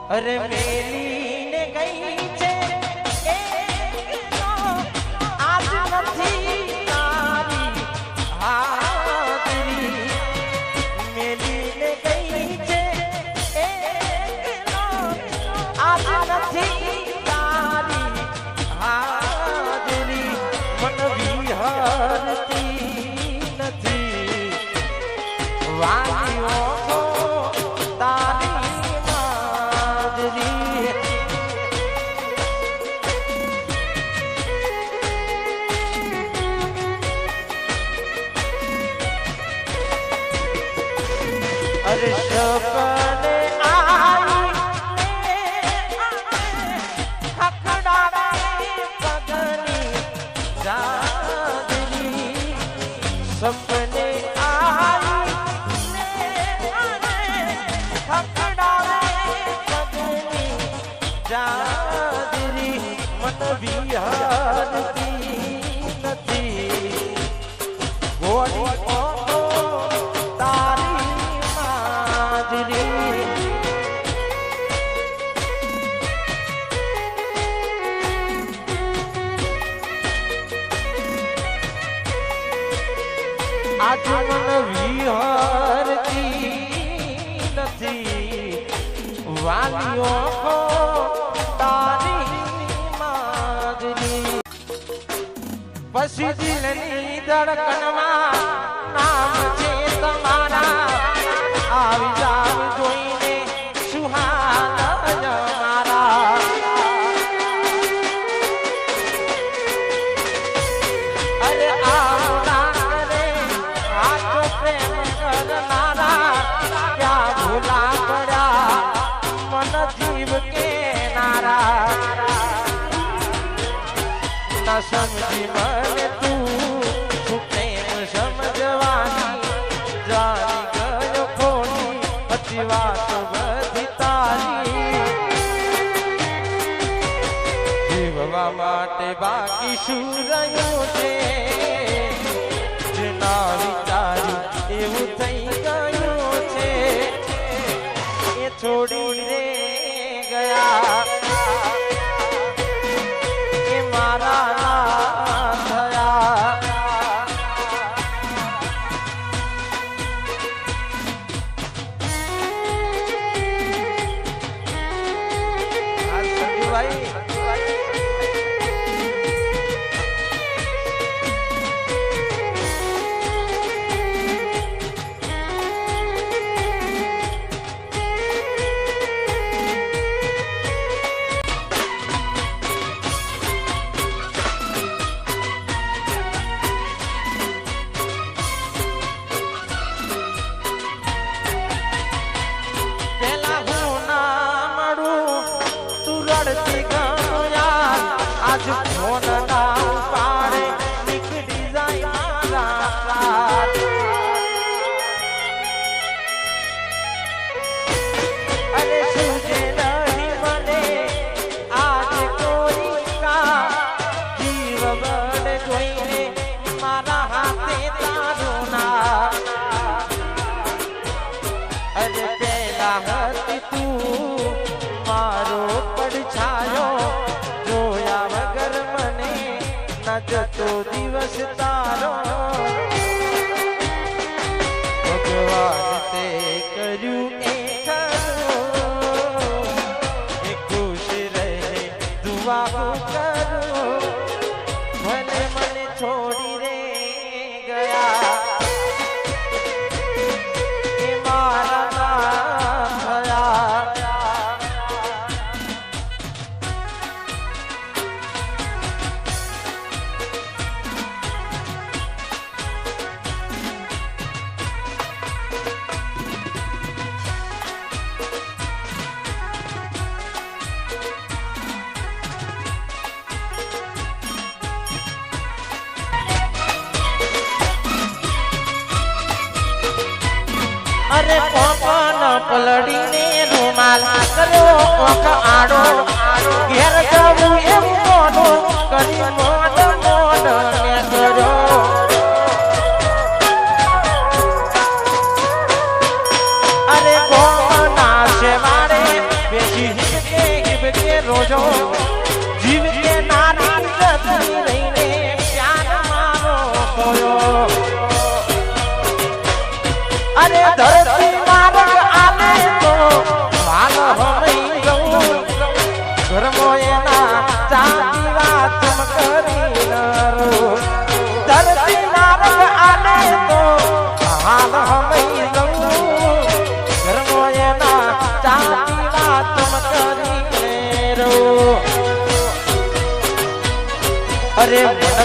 અરે મેલીને ગઈ છે આજ નથી તારી હાજરી મેલીને ગઈ છે આજ નથી તારી હાજરી મન વિહરતી નથી વાણીઓ અરે સપને આવી હકડાવે પગની જાદરી સપને આવી હકડાવે પગની જાદરી મન વિહરતી નથી ગોળી આજ મન વિહરતી નથી વાલીઓ તારી માજરી પછી દિલની ધડકનમાં નામ છે તમારા આવી જાવ જોઈને સુહાન મારા અરે આવના કરે આજો પ્રેમ કરનારા ક્યાં ભૂલા પડ્યા મન જીવ કે નારા ના સમજી મને તું પ્રેમ સમજવાની જાણી ગયો ખોટી હતી વાત બધી તારી જીવવા માટે બાકી શું રહ્યું છે જેના વિચાર્યું એવું થઈ ગયું છે એ છોડી રે ગયા એ મારા ના થયા સંજુભાઈ આજ ફોન ના પાડે નીકળી જાય મારા અરે સુજે નહીં મને આજ કોઈ કા જીવ બળ જોઈને મારા હાથે તારું ના અરે પેલા હતી તું મારો પડછાયો જતો દિવસ તારો ભગવાન તે કર્યું એ ખરું એ ખુશ રહે દુઆ કરું ભલે મને છોડી રે ગયા એ મારા ના થયા અરે પોપન પલડીને રૂમાલ કર્યો ઓખ આડો ઘેર જવું એમ મોડું કરી મોડ મોડ ને કર્યો અરે ગોમના છે મારે બેસી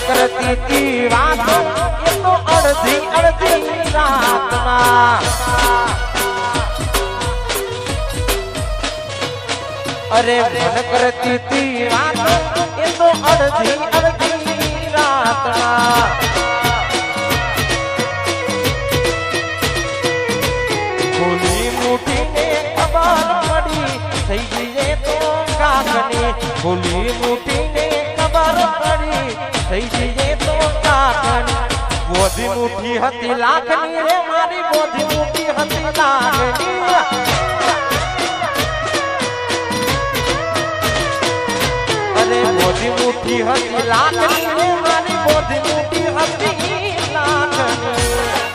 કરતી તી વાત એ તો અડધી અડધી રાતમાં અરે મન કરતી તી વાત એ તો અડધી અડધી રાતમાં ભૂલી મુઠીને ખબર પડી થઈ જઈએ તો કાકની ભૂલી મુઠીને ખબર પડી થઈ જઈએ તો કાકની બોધી મુઠી હતી લાખની રે મારી બોધી મુઠી હતી લાખની અરે બોધી મુઠી હતી લાખની રે મારી બોધી મુઠી હતી લાખની